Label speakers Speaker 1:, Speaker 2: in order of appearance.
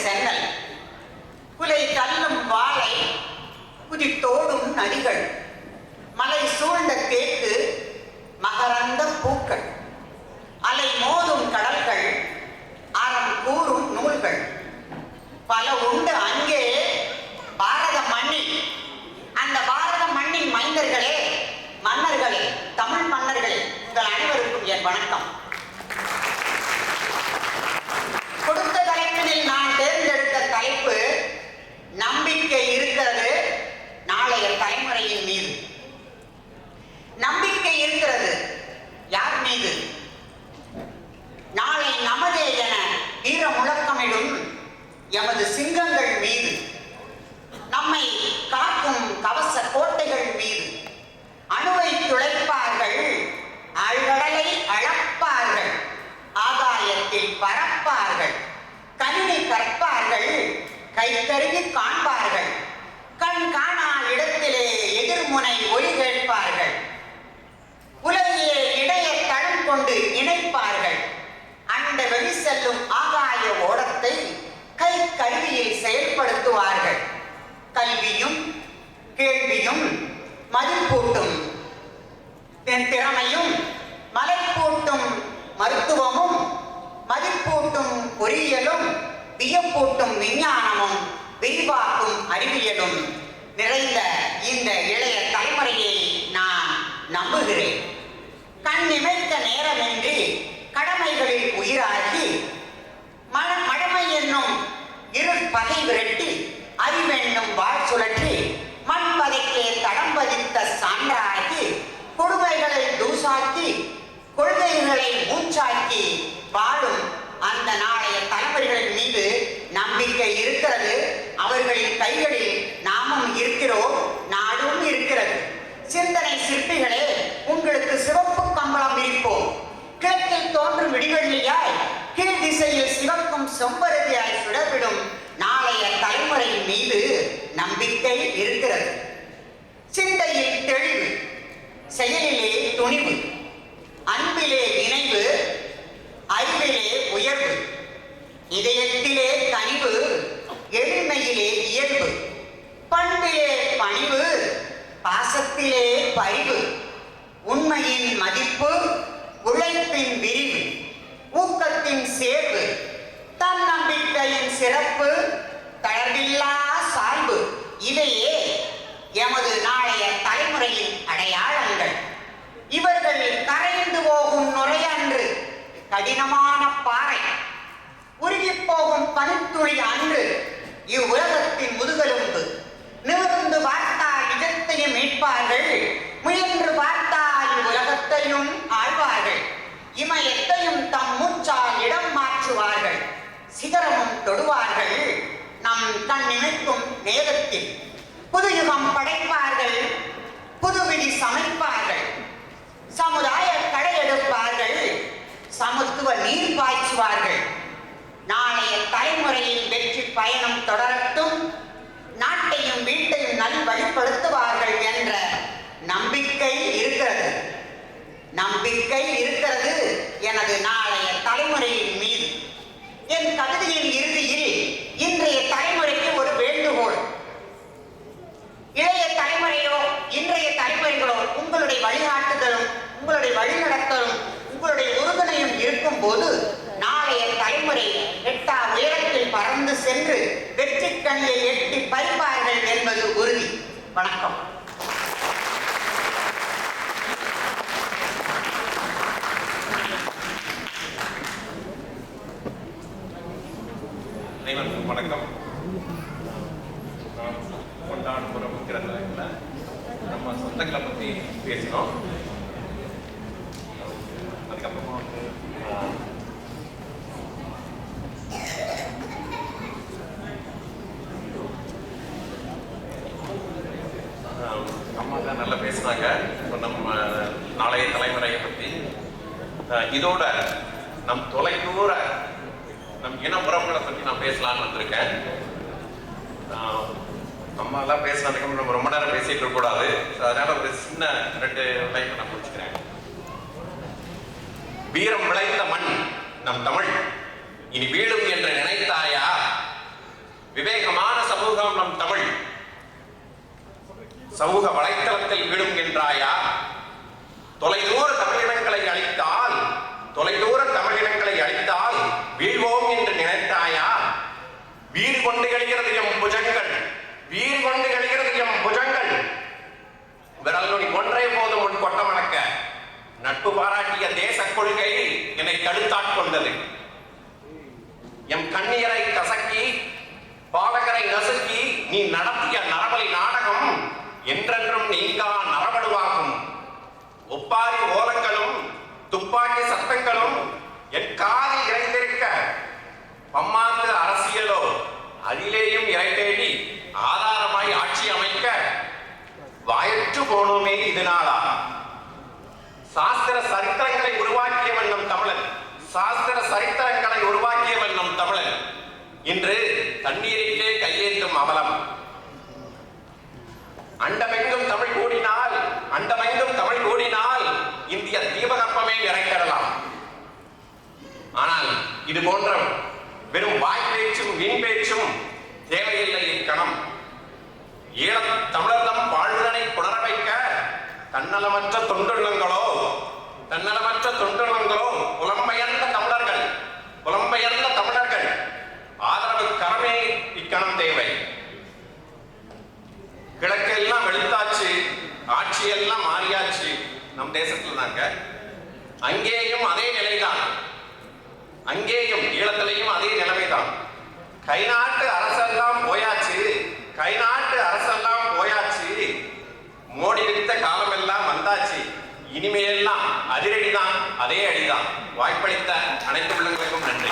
Speaker 1: சென்னல், குலை தள்ளும் வாழை, குதித்தோடும் நதிகள், மலை சூழ்ந்த தேக்கு, மகரந்த பூக்கள், அலை மோதும் கடல்கள், அறம் கூறும் நூல்கள் பல உண்டு அங்கே பாரத மண்ணில். அந்த பாரத மண்ணின் மைந்தர்களே, மன்னர்களே, தமிழ் மன்னர்களே, உங்கள் அனைவருக்கும் என் வணக்கம். கொடுத்த தலைப்பில் நான் தேர்ந்தெடுத்த தலைப்பு நம்பிக்கை இருக்கிறது நாளைய தலைமுறையின் மீது. நம்பிக்கை இருக்கிறது யார் மீது? நாளை நமதே என வீர முழக்கமிடும் எமது சிங்கங்கள் மீது, நம்மை காக்கும் கவச கோட்டைகள் மீது. அணுவை துளைப்பார்கள், ஆழ்கடலை அளப்பார்கள், ஆகாயத்தில் பறப்பார்கள், கணினி கற்பார்கள், கை கருவி காண்பார்கள், கண் காணா இடத்திலே எதிர்முனை ஒலி கேட்பார்கள், உலகிலே இடைய தடம் கொண்டு இணைப்பார்கள், அண்ட வெளி செல்லும் ஆகாய ஓடத்தை கை கருவியில் செயல்படுத்துவார்கள். கல்வியும் கேள்வியும் மதிப்பூட்டும் திறமையும், மலைப்பூட்டும் மருத்துவமும், மதிப்பூட்டும் பொறியியலும், வியப்பூட்டும் விஞ்ஞானமும், விரிவாக்கும் அறிவியலும் நிறைந்த இந்த இளைய தலைமுறையை நான் நம்புகிறேன். கண் இமைக்க நேரமின்றி கடமைகளில் உயிராகி, மழமை என்னும் இருள் பகை விரட்டி, அறிவென்னும் வாழ் சுழற்றி, மண் பதைக்கே தடம் பதித்த சான்றாகி, கொடுமைகளை தூசாக்கி, கொள்கைகளை மூச்சாக்கி வாழும் அந்த நாளைய தலைவர்களின் மீது நம்பிக்கை இருக்கிறது. அவர்களின் கைகளில் நாமும் இருக்கிறோம், நாடும் இருக்கிறது. சிந்தனை சிற்பிகளே, உங்களுக்கு சிவப்பு கம்பளம் விரிப்போம். கிழக்கில் தோன்றும் விடிவெள்ளியாய், கீழ் திசையில் சிவக்கும் செம்பருதியாய் சுடர்விடும் நாளைய தலைமுறையின் மீது நம்பிக்கை இருக்கிறது. சிந்தையில் தெளிவு, செயலிலே துணிவு, அன்பிலே இணைவு, அறிவிலே உயர்வு, இதயத்திலே கனிவு, எளிமையிலே இயல்பு, பண்பிலே பணிவு, பாசத்திலே பரிவு, உண்மையின் மதிப்பு, உழைப்பின் விரிவு, ஊக்கத்தின் சேர்வு, தன்னம்பிக்கையின் சிறப்பு, தளர்வில்லா சார்பு, இவையே எமது நாளைய தலைமுறையின் அடையாளங்கள். இவர்கள் கரைந்து போகும் நுரையன்று கடினமான பாறை, உருகி போகும் பனித்துளி அன்று இவ்வுலகத்தின் முதுகெலும்பு. நிமிர்ந்து பார்த்தால் நிஜத்தையும் மீட்பார்கள், முயன்று பார்த்தால் உலகத்தையும் ஆழ்வார்கள். இமயத்தையும் தம் மூச்சால் இடம் மாற்றுவார்கள், சிகரமும் தொடுவார்கள். நம் கண் நினைக்கும் நேரத்தில் புதுயுகம் படைப்பார்கள், புதுவிதி சமைப்பார்கள், சமுதாய கடையெடுப்பார்கள், சமத்துவ நீர் பாய்ச்சுவார்கள். நாளைய தலைமுறையில் வெற்றி பயணம் தொடரட்டும், நாட்டையும் வீட்டையும் நல்வழிப்படுத்துவார்கள் என்ற நம்பிக்கை இருக்கிறது. நம்பிக்கை இருக்கிறது எனது நாளைய தலைமுறையின் மீது. என் கவிதையின் இறுதியில் இன்றைய தலைமுறைக்கு ஒரு வேண்டுகோள். இளைய தலைமுறையோ இன்றைய தலைமுறைகளோ உங்களுடைய வழிகாட்டுதலும், உங்களுடைய வழிநடத்தலும், உங்களுடைய உறுதுணையும் இருக்கும் போது நாளைய தலைமுறை எட்டா உயரத்தில் பறந்து சென்று வெற்றி கனியை எட்டி பறிப்பார்கள் என்பது உறுதி. வணக்கம்.
Speaker 2: அனைவருக்கும் வணக்கம். கொண்டாடுபுரம் இருக்கிறதுல நம்ம சொந்தங்களை பற்றி பேசினோம். அதுக்கப்புறமா வந்து அம்மா தான் நல்லா பேசினாங்க நம்ம நாளைய தலைமுறையை பற்றி. இதோட நம் தொலைதூர நம் இனப்புறங்களை பற்றி நான் பேசலான்னு வந்திருக்கேன். அம்மா எல்லாம் பேசினதுக்கு நம்ம ரொம்ப நேரம் பேசிட்டு இருக்க கூடாது. அதனால ஒரு சின்ன 2 லைன் நான் முடிச்சுக்கிறேன். வீரம் விளைந்த மண் நம் தமிழ், இனி வீழும் என்று நினைத்தாயா? விவேகமான சமூகம் நம் தமிழ். சமூக வலைத்தளத்தில் விடும் என்றாயா? தொலைதூர தமிழினங்களை அழித்தால் வீழ்வோம் என்று நினைத்தாயா? வீறு கொண்டு எழுகிறது எம் புஜங்கள் விரல் நுனி ஒன்றே போதும் உன் கொட்டமடக்க. நட்பு பாராட்டிய தேச கொள்கை என்னை தடுத்தாட்கொண்டது. எம் கண்ணீரை கசக்கி பாலகரை நசுக்கி நீ நடத்திய நரபலி நாடகம் என்றென்றும் நீங்கா நரபடுவாகும். ஒப்பாரி ஓலங்களும் துப்பாக்கி சத்தங்களும் என் காதில் இறைந்திருக்க, பம்மாத்து அரசியலோ அதிலேயும் இறை தேடி ஆதாரமாய் ஆட்சி அமைக்க வாயற்று போனோமே இது நாளா? சாஸ்திர சரித்திரங்களை உருவாக்கியவன் நம் தமிழன் இன்று தண்ணீரிலே கையேந்தும் அவலம். அண்டமெங்கும் தமிழ் கூடினால் இந்திய தீபகற்பமே நிறைந்திடலாம். ஆனால் இது போன்ற வெறும் வாய்ப்பேச்சும் வீண் பேச்சும் தேவையில்லை. இக்கணம் ஈழத் தமிழர்தம் வாழ்வுதனை புணர வைக்க தன்னலமற்ற தொண்டுள்ளங்களோ புலம்பெயர்ந்த தமிழர்கள் ஆதரவு கரமே இக்கணம் தேவை. கிழக்கெல்லாம் வெளுத்தாச்சு, ஆட்சியெல்லாம் மாறியாச்சு நம் தேசத்தில் தாங்க. அங்கேயும் அதே நிலைதான், அங்கேயும் ஈழத்திலையும் அதே நிலைமைதான். கை நாட்டு அரசெல்லாம் போயாச்சு, மோடி வித்த காலம் எல்லாம் வந்தாச்சு. இனிமையெல்லாம் அதிரடிதான், அதே அடிதான். வாய்ப்பளித்த அனைத்து உள்ளங்களுக்கும் நன்றி.